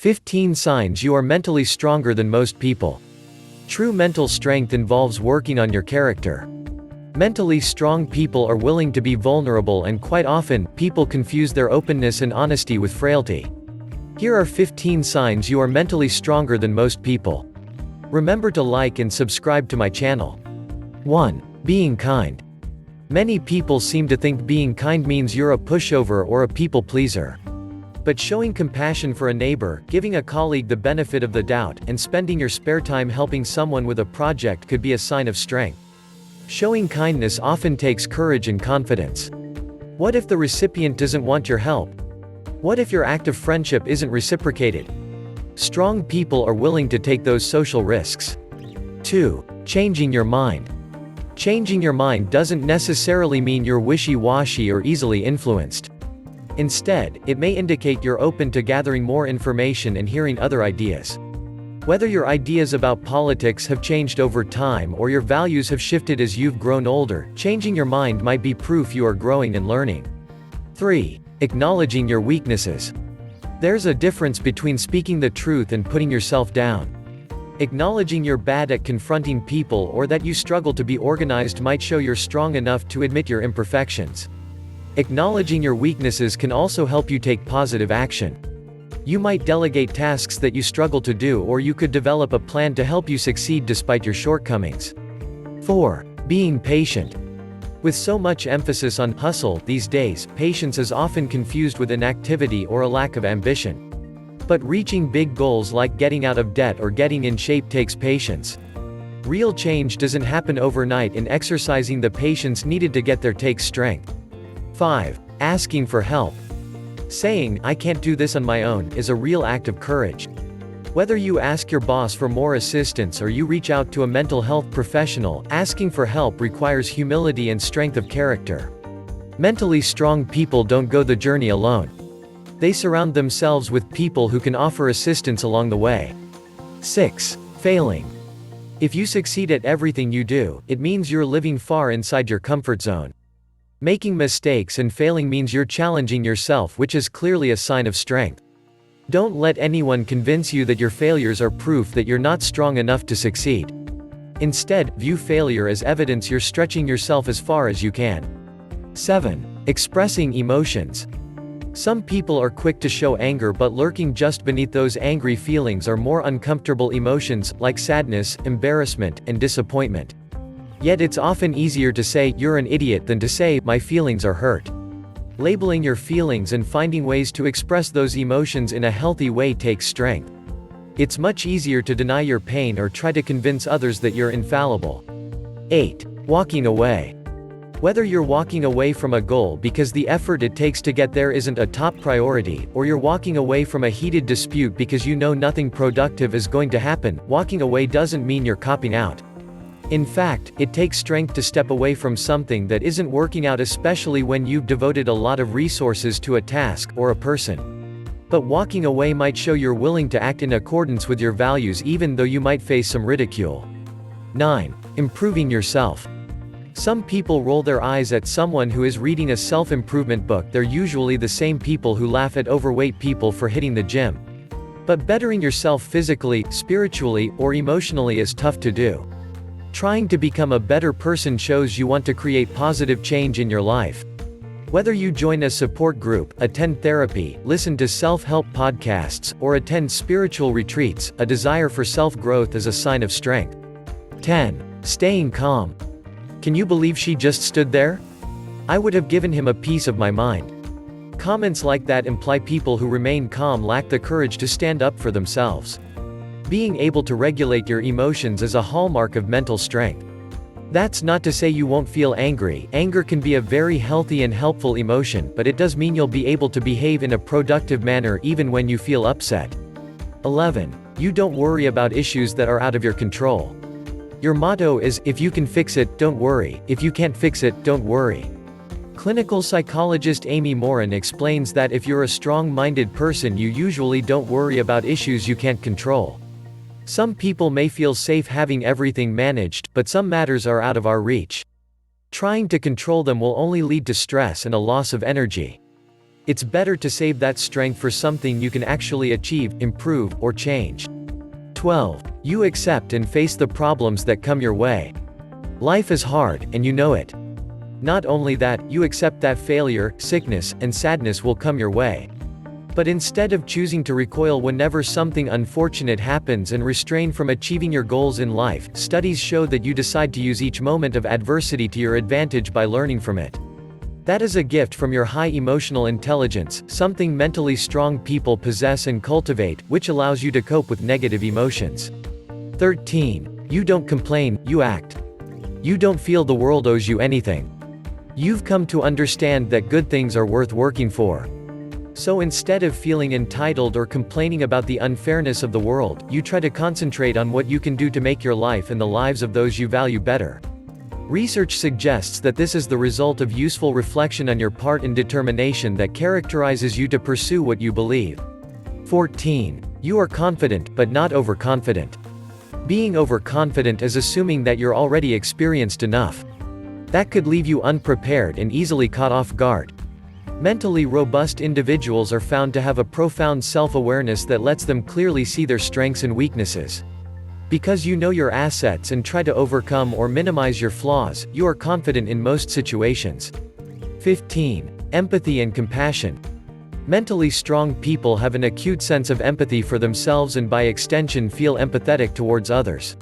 15 signs you are mentally stronger than most people. True mental strength involves working on your character. Mentally strong people are willing to be vulnerable, and quite often, people confuse their openness and honesty with frailty. Here are 15 signs you are mentally stronger than most people. Remember to like and subscribe to my channel. 1. Being kind. Many people seem to think being kind means you're a pushover or a people pleaser. But showing compassion for a neighbor, giving a colleague the benefit of the doubt, and spending your spare time helping someone with a project could be a sign of strength. Showing kindness often takes courage and confidence. What if the recipient doesn't want your help? What if your act of friendship isn't reciprocated? Strong people are willing to take those social risks. 2. Changing your mind. Changing your mind doesn't necessarily mean you're wishy-washy or easily influenced. Instead, it may indicate you're open to gathering more information and hearing other ideas. Whether your ideas about politics have changed over time or your values have shifted as you've grown older, changing your mind might be proof you are growing and learning. 3. Acknowledging your weaknesses. There's a difference between speaking the truth and putting yourself down. Acknowledging you're bad at confronting people or that you struggle to be organized might show you're strong enough to admit your imperfections. Acknowledging your weaknesses can also help you take positive action. You might delegate tasks that you struggle to do, or you could develop a plan to help you succeed despite your shortcomings. 4. Being patient. With so much emphasis on hustle these days, patience is often confused with inactivity or a lack of ambition. But reaching big goals like getting out of debt or getting in shape takes patience. Real change doesn't happen overnight, and exercising the patience needed to get there takes strength. 5. Asking for help. Saying, "I can't do this on my own," is a real act of courage. Whether you ask your boss for more assistance or you reach out to a mental health professional, asking for help requires humility and strength of character. Mentally strong people don't go the journey alone. They surround themselves with people who can offer assistance along the way. 6. Failing. If you succeed at everything you do, it means you're living far inside your comfort zone. Making mistakes and failing means you're challenging yourself, which is clearly a sign of strength. Don't let anyone convince you that your failures are proof that you're not strong enough to succeed. Instead, view failure as evidence you're stretching yourself as far as you can. 7. Expressing emotions. Some people are quick to show anger, but lurking just beneath those angry feelings are more uncomfortable emotions, like sadness, embarrassment, and disappointment. Yet it's often easier to say, "You're an idiot," than to say, "My feelings are hurt." Labeling your feelings and finding ways to express those emotions in a healthy way takes strength. It's much easier to deny your pain or try to convince others that you're infallible. 8. Walking away. Whether you're walking away from a goal because the effort it takes to get there isn't a top priority, or you're walking away from a heated dispute because you know nothing productive is going to happen, walking away doesn't mean you're copping out. In fact, it takes strength to step away from something that isn't working out, especially when you've devoted a lot of resources to a task or a person. But walking away might show you're willing to act in accordance with your values even though you might face some ridicule. 9. Improving yourself. Some people roll their eyes at someone who is reading a self-improvement book. They're usually the same people who laugh at overweight people for hitting the gym. But bettering yourself physically, spiritually, or emotionally is tough to do. Trying to become a better person shows you want to create positive change in your life. Whether you join a support group, attend therapy, listen to self-help podcasts, or attend spiritual retreats, a desire for self-growth is a sign of strength. 10. Staying calm. Can you believe she just stood there? I would have given him a piece of my mind. Comments like that imply people who remain calm lack the courage to stand up for themselves. Being able to regulate your emotions is a hallmark of mental strength. That's not to say you won't feel angry. Anger can be a very healthy and helpful emotion, but it does mean you'll be able to behave in a productive manner even when you feel upset. 11. You don't worry about issues that are out of your control. Your motto is, if you can fix it, don't worry. If you can't fix it, don't worry. Clinical psychologist Amy Morin explains that if you're a strong-minded person, you usually don't worry about issues you can't control. Some people may feel safe having everything managed, but some matters are out of our reach. Trying to control them will only lead to stress and a loss of energy. It's better to save that strength for something you can actually achieve, improve, or change. 12. You accept and face the problems that come your way. Life is hard, and you know it. Not only that, you accept that failure, sickness, and sadness will come your way. But instead of choosing to recoil whenever something unfortunate happens and restrain from achieving your goals in life, studies show that you decide to use each moment of adversity to your advantage by learning from it. That is a gift from your high emotional intelligence, something mentally strong people possess and cultivate, which allows you to cope with negative emotions. 13. You don't complain, you act. You don't feel the world owes you anything. You've come to understand that good things are worth working for. So instead of feeling entitled or complaining about the unfairness of the world, you try to concentrate on what you can do to make your life and the lives of those you value better. Research suggests that this is the result of useful reflection on your part and determination that characterizes you to pursue what you believe. 14. You are confident, but not overconfident. Being overconfident is assuming that you're already experienced enough. That could leave you unprepared and easily caught off guard. Mentally robust individuals are found to have a profound self-awareness that lets them clearly see their strengths and weaknesses. Because you know your assets and try to overcome or minimize your flaws, you are confident in most situations. 15. Empathy and compassion. Mentally strong people have an acute sense of empathy for themselves and by extension feel empathetic towards others.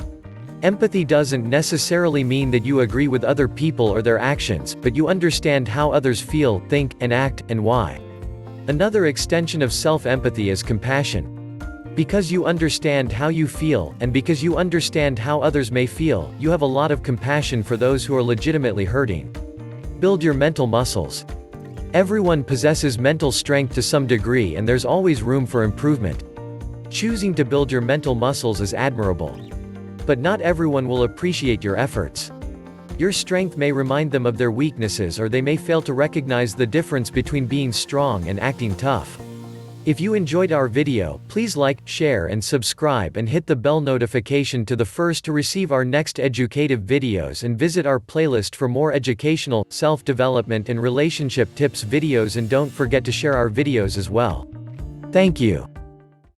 Empathy doesn't necessarily mean that you agree with other people or their actions, but you understand how others feel, think, and act, and why. Another extension of self-empathy is compassion. Because you understand how you feel, and because you understand how others may feel, you have a lot of compassion for those who are legitimately hurting. Build your mental muscles. Everyone possesses mental strength to some degree and there's always room for improvement. Choosing to build your mental muscles is admirable. But not everyone will appreciate your efforts. Your strength may remind them of their weaknesses or they may fail to recognize the difference between being strong and acting tough. If you enjoyed our video, please like, share and subscribe and hit the bell notification to the first to receive our next educative videos and visit our playlist for more educational, self-development and relationship tips videos and don't forget to share our videos as well. Thank you.